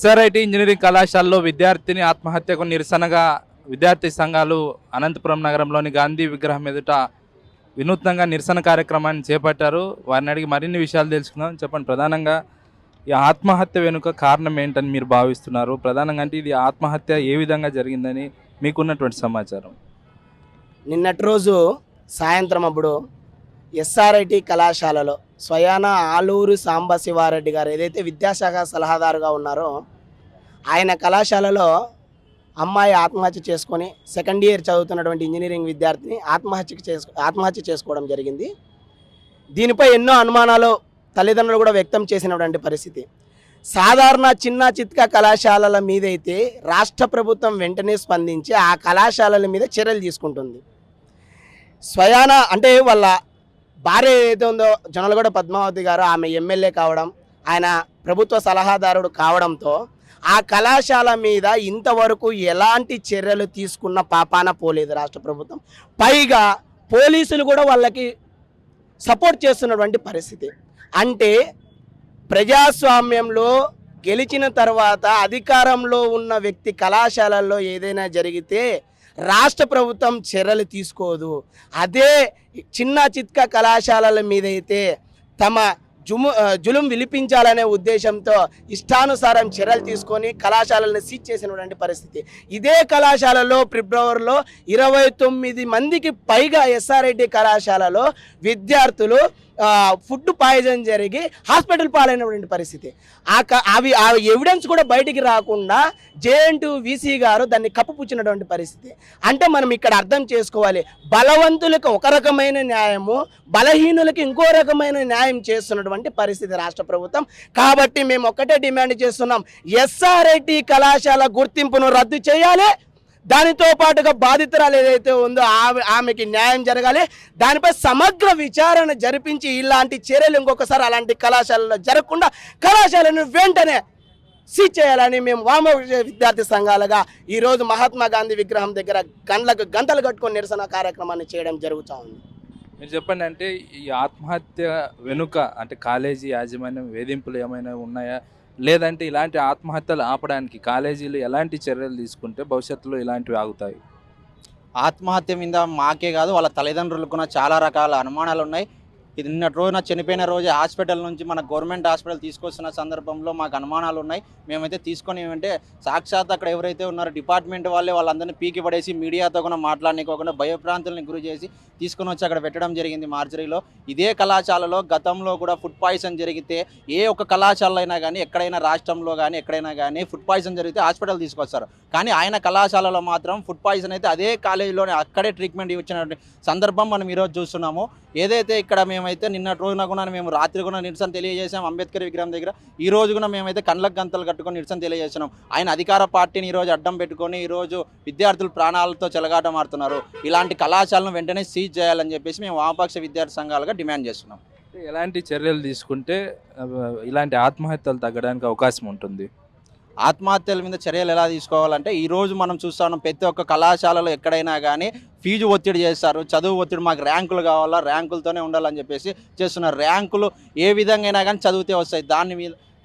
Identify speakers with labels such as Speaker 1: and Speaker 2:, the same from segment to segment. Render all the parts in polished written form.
Speaker 1: SRIT engineering కళాశాలలో విద్యార్థిని ఆత్మహత్యకు నిరసనగా విద్యార్థి సంఘాలు అనంతపురం నగరంలోని గాంధీ విగ్రహం ఎదుట వినూత్నంగా నిరసన కార్యక్రమాన్ని చేపట్టారు. వారిని అడిగి మరిన్ని విషయాలు తెలుసుకుందాం. చెప్పండి, ప్రధానంగా ఈ ఆత్మహత్య వెనుక కారణం ఏంటని మీరు భావిస్తున్నారు? ప్రధానంగా అంటే ఇది ఆత్మహత్య ఏ విధంగా జరిగిందని మీకున్నటువంటి సమాచారం?
Speaker 2: నిన్నటి రోజు సాయంత్రం అప్పుడు ఎస్ఆర్ఐటి కళాశాలలో స్వయాన ఆలూరు సాంబశివారెడ్డి గారు ఏదైతే విద్యాశాఖ సలహాదారుగా ఉన్నారో ఆయన కళాశాలలో అమ్మాయి ఆత్మహత్య చేసుకొని సెకండ్ ఇయర్ చదువుతున్నటువంటి ఇంజనీరింగ్ విద్యార్థిని ఆత్మహత్య చేసుకోవడం జరిగింది. దీనిపై ఎన్నో అనుమానాలు తల్లిదండ్రులు కూడా వ్యక్తం చేసినటువంటి పరిస్థితి. సాధారణ చిన్న చిత్క కళాశాలల మీదైతే రాష్ట్ర ప్రభుత్వం వెంటనే స్పందించి ఆ కళాశాలల మీద చర్యలు తీసుకుంటుంది. స్వయాన అంటే వాళ్ళ భార్య ఏదైతే ఉందో జొన్నలగూడ పద్మావతి గారు, ఆమె ఎమ్మెల్యే కావడం, ఆయన ప్రభుత్వ సలహాదారుడు కావడంతో ఆ కళాశాల మీద ఇంతవరకు ఎలాంటి చర్యలు తీసుకున్న పాపాన పోలేదు రాష్ట్ర ప్రభుత్వం. పైగా పోలీసులు కూడా వాళ్ళకి సపోర్ట్ చేస్తున్నటువంటి పరిస్థితి. అంటే ప్రజాస్వామ్యంలో గెలిచిన తర్వాత అధికారంలో ఉన్న వ్యక్తి కళాశాలల్లో ఏదైనా జరిగితే రాష్ట్ర ప్రభుత్వం చర్యలు తీసుకోదు. అదే చిన్న చిత్క కళాశాలల మీదైతే తమ జులుం విలిపించాలనే ఉద్దేశంతో ఇష్టానుసారం చర్యలు తీసుకొని కళాశాలలను సీజ్ చేసినటువంటి పరిస్థితి. ఇదే కళాశాలలో ఫిబ్రవరిలో 29 మందికి పైగా ఎస్ఆర్ఐటి కళాశాలలో విద్యార్థులు ఫుడ్ పాయిజన్ జరిగి హాస్పిటల్ పాలైనటువంటి పరిస్థితి. ఆ ఎవిడెన్స్ కూడా బయటికి రాకుండా జేఎన్2 వీసీ గారు దాన్ని కప్పుపుచ్చినటువంటి పరిస్థితి. అంటే మనం ఇక్కడ అర్థం చేసుకోవాలి, బలవంతులకు ఒక రకమైన న్యాయము, బలహీనులకు ఇంకో రకమైన న్యాయం చేస్తున్నటువంటి పరిస్థితి రాష్ట్ర ప్రభుత్వం. కాబట్టి మేము ఒక్కటే డిమాండ్ చేస్తున్నాం, ఎస్ఆర్ఐటి కళాశాల గుర్తింపును రద్దు చేయాలి. దానితో పాటుగా బాధితురాలు ఏదైతే ఉందో ఆమెకి న్యాయం జరగాలి. దానిపై సమగ్ర విచారణ జరిపించి ఇలాంటి చర్యలు ఇంకొకసారి అలాంటి కళాశాలలో జరగకుండా కళాశాలను వెంటనే సీజ్ చేయాలని మేము వామపక్ష విద్యార్థి సంఘాలుగా ఈరోజు మహాత్మా గాంధీ విగ్రహం దగ్గర గంటలు కట్టుకొని నిరసన కార్యక్రమాన్ని చేయడం జరుగుతూ ఉంది.
Speaker 1: మీరు చెప్పండి, అంటే ఈ ఆత్మహత్య వెనుక అంటే కాలేజీ యాజమాన్యం వేధింపులు ఏమైనా ఉన్నాయా, లేదంటే ఇలాంటి ఆత్మహత్యలు ఆపడానికి కాలేజీలు ఎలాంటి చర్యలు తీసుకుంటే భవిష్యత్తులో ఇలాంటివి ఆగుతాయి?
Speaker 3: ఆత్మహత్య మీద మాకే కాదు వాళ్ళ తల్లిదండ్రులకు కూడా చాలా రకాల అనుమానాలు ఉన్నాయి. ఇది నిన్నటి రోజున చనిపోయిన రోజు హాస్పిటల్ నుంచి మన గవర్నమెంట్ హాస్పిటల్ తీసుకొస్తున్న సందర్భంలో మాకు అనుమానాలు ఉన్నాయి. మేమైతే తీసుకొని ఏమంటే సాక్షాత్ అక్కడ ఎవరైతే ఉన్నారో డిపార్ట్మెంట్ వాళ్ళందరినీ పీకి పడేసి మీడియాతో కూడా మాట్లాడనికోకుండా భయభ్రాంతులను గురి చేసి తీసుకొని వచ్చి అక్కడ పెట్టడం జరిగింది మార్చరీలో. ఇదే కళాశాలలో గతంలో కూడా ఫుడ్ పాయిజన్ జరిగితే ఏ ఒక్క కళాశాలలో అయినా కానీ ఎక్కడైనా రాష్ట్రంలో కానీ ఎక్కడైనా కానీ ఫుడ్ పాయిజన్ జరిగితే హాస్పిటల్ తీసుకొస్తారు. కానీ ఆయన కళాశాలలో మాత్రం ఫుడ్ పాయిజన్ అయితే అదే కాలేజీలోనే అక్కడే ట్రీట్మెంట్ ఇచ్చిన సందర్భం మనం ఈరోజు చూస్తున్నాము. ఏదైతే ఇక్కడ మేమైతే నిన్నటి రోజున కూడా మేము రాత్రి కూడా నిరసన తెలియజేసాం అంబేద్కర్ విగ్రహం దగ్గర. ఈ రోజు కూడా మేమైతే కండ్లకు గంతలు కట్టుకొని నిరసన తెలియజేస్తున్నాం. ఆయన అధికార పార్టీని ఈరోజు అడ్డం పెట్టుకొని ఈరోజు విద్యార్థులు ప్రాణాలతో చెలగాటమాడుతున్నారు. ఇలాంటి కళాశాలను వెంటనే సీజ్ చేయాలని చెప్పేసి మేము వామపక్ష విద్యార్థి సంఘాలుగా డిమాండ్ చేస్తున్నాం.
Speaker 1: ఎలాంటి చర్యలు తీసుకుంటే ఇలాంటి ఆత్మహత్యలు తగ్గడానికి అవకాశం ఉంటుంది?
Speaker 3: ఆత్మహత్యల మీద చర్యలు ఎలా తీసుకోవాలంటే ఈరోజు మనం చూస్తున్నాం ప్రతి ఒక్క కళాశాలలో ఎక్కడైనా కానీ ఫీజు ఒత్తిడి చేస్తారు, చదువు ఒత్తిడి, మాకు ర్యాంకులు కావాలా, ర్యాంకులతోనే ఉండాలని చెప్పేసి చేస్తున్నారు. ర్యాంకులు ఏ విధంగా అయినా కానీ చదివితే వస్తాయి.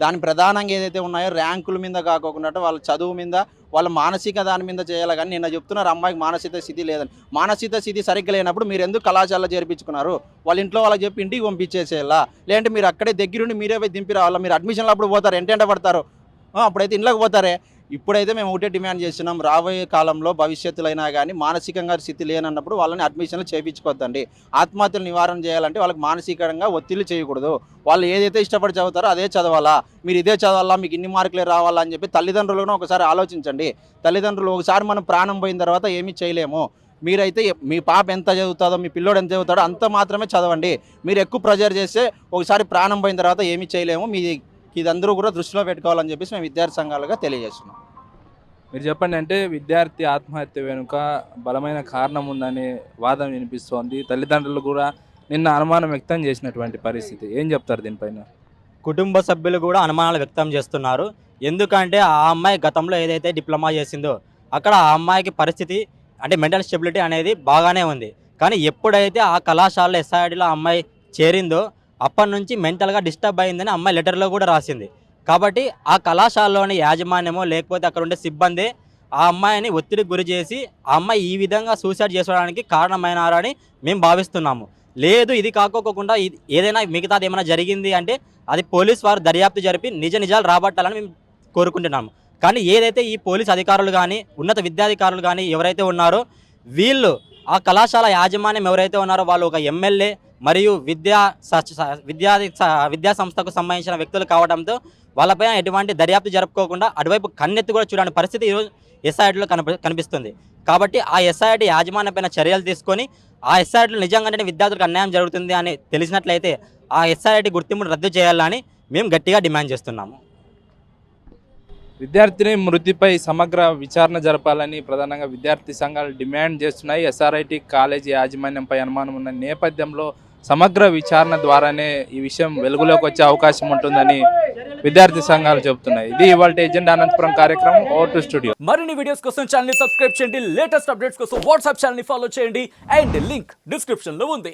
Speaker 3: దాని ప్రధానంగా ఏదైతే ఉన్నాయో ర్యాంకుల మీద కాకుండా వాళ్ళ చదువు మీద, వాళ్ళ మానసిక దాని మీద చేయాలి. కానీ నిన్న చెప్తున్నారు అమ్మాయికి మానసిక స్థితి లేదని. మానసిక స్థితి సరిగ్గా లేనప్పుడు మీరు ఎందుకు కళాశాలలో చేర్పించుకున్నారు? వాళ్ళ ఇంట్లో వాళ్ళకి చెప్పి ఇంటికి పంపించేసేయాలా, లేదంటే మీరు అక్కడే దగ్గరుండి మీరే పోయి దింపి రావాలా? మీరు అడ్మిషన్లు అప్పుడు పోతారు, ఎంట పడతారు, అప్పుడైతే ఇంట్లోకి పోతారే. ఇప్పుడైతే మేము ఒకటే డిమాండ్ చేస్తున్నాం, రాబోయే కాలంలో భవిష్యత్తులో అయినా కానీ మానసికంగా స్థితి లేనన్నప్పుడు వాళ్ళని అడ్మిషన్లు చేయించుకోవద్దండి. ఆత్మహత్యలు నివారణ చేయాలంటే వాళ్ళకి మానసికంగా ఒత్తిడి చేయకూడదు. వాళ్ళు ఏదైతే ఇష్టపడి చదువుతారో అదే చదవాలా, మీరు ఇదే చదవాలా, మీకు ఇన్ని మార్కులే రావాలా అని చెప్పి తల్లిదండ్రులను ఒకసారి ఆలోచించండి. తల్లిదండ్రులు ఒకసారి మనం ప్రాణం పోయిన తర్వాత ఏమీ చేయలేము. మీరైతే మీ పాప ఎంత చదువుతుందో, మీ పిల్లోడు ఎంత చదువుతాడో అంత మాత్రమే చదవండి. మీరు ఎక్కువ ప్రెజర్ చేస్తే ఒకసారి ప్రాణం పోయిన తర్వాత ఏమీ చేయలేము. ఇదందరూ కూడా దృష్టిలో పెట్టుకోవాలని చెప్పేసి మేము విద్యార్థి సంఘాలుగా తెలియజేస్తున్నాం.
Speaker 1: మీరు చెప్పండి, అంటే విద్యార్థి ఆత్మహత్య వెనుక బలమైన కారణం ఉందనే వాదన వినిపిస్తోంది. తల్లిదండ్రులు కూడా నిన్న అనుమానం వ్యక్తం చేసినటువంటి పరిస్థితి, ఏం చెప్తారు దీనిపైన?
Speaker 4: కుటుంబ సభ్యులు కూడా అనుమానాలు వ్యక్తం చేస్తున్నారు. ఎందుకంటే ఆ అమ్మాయి గతంలో ఏదైతే డిప్లొమా చేసిందో అక్కడ ఆ అమ్మాయికి పరిస్థితి అంటే మెంటల్ స్టెబిలిటీ అనేది బాగానే ఉంది. కానీ ఎప్పుడైతే ఆ కళాశాలలో ఎస్ఐడిలో అమ్మాయి చేరిందో అప్పటి నుంచి మెంటల్గా డిస్టర్బ్ అయిందని అమ్మాయి లెటర్లో కూడా రాసింది. కాబట్టి ఆ కళాశాలలోని యాజమాన్యమో లేకపోతే అక్కడ ఉండే సిబ్బంది ఆ అమ్మాయిని ఒత్తిడికి గురి చేసి ఆ అమ్మాయి ఈ విధంగా సూసైడ్ చేసుకోవడానికి కారణమైనారని మేము భావిస్తున్నాము. లేదు ఇది కాకోకుండా ఏదైనా మిగతాది ఏమైనా జరిగింది అంటే అది పోలీస్ వారు దర్యాప్తు జరిపి నిజాలు రాబట్టాలని మేము కోరుకుంటున్నాము. కానీ ఏదైతే ఈ పోలీస్ అధికారులు కానీ ఉన్నత విద్యాధికారులు కానీ ఎవరైతే ఉన్నారో వీళ్ళు ఆ కళాశాల యాజమాన్యం ఎవరైతే ఉన్నారో వాళ్ళు ఒక ఎమ్మెల్యే మరియు విద్యా సంస్థకు సంబంధించిన వ్యక్తులు కావడంతో వాళ్ళపైన ఎటువంటి దర్యాప్తు జరుపుకోకుండా అటువైపు కన్నెత్తి కూడా చూడని పరిస్థితి ఈరోజు ఎస్ఐటీలో కనిపిస్తుంది. కాబట్టి ఆ ఎస్ఐటీ యాజమాన్యం పైన చర్యలు తీసుకొని ఆ ఎస్ఐటీలో నిజంగానే విద్యార్థులకు అన్యాయం జరుగుతుంది అని తెలిసినట్లయితే ఆ ఎస్ఐటీ గుర్తింపును రద్దు చేయాలని మేము గట్టిగా డిమాండ్ చేస్తున్నాము.
Speaker 1: విద్యార్థిని మృతిపై సమగ్ర విచారణ జరపాలని ప్రధానంగా విద్యార్థి సంఘాలు డిమాండ్ చేస్తున్నాయి. ఎస్ఆర్ఐటి కాలేజీ యాజమాన్యంపై అనుమానం ఉన్న నేపథ్యంలో సమగ్ర విచారణ ద్వారానే ఈ విషయం వెలుగులోకి వచ్చే అవకాశం ఉంటుందని విద్యార్థి సంఘాలు చెబుతున్నాయి. ఇది ఇవాళ ఎజెండా అనంతపురం కార్యక్రమం. Over to studio.
Speaker 5: మరిన్ని వీడియోస్ కోసం ఛానల్ ని సబ్స్క్రైబ్ చేయండి. లేటెస్ట్ అప్డేట్స్ కోసం వాట్సాప్ ఛానల్ ని ఫాలో చేయండి. అండ్ లింక్ డిస్క్రిప్షన్ లో ఉంది.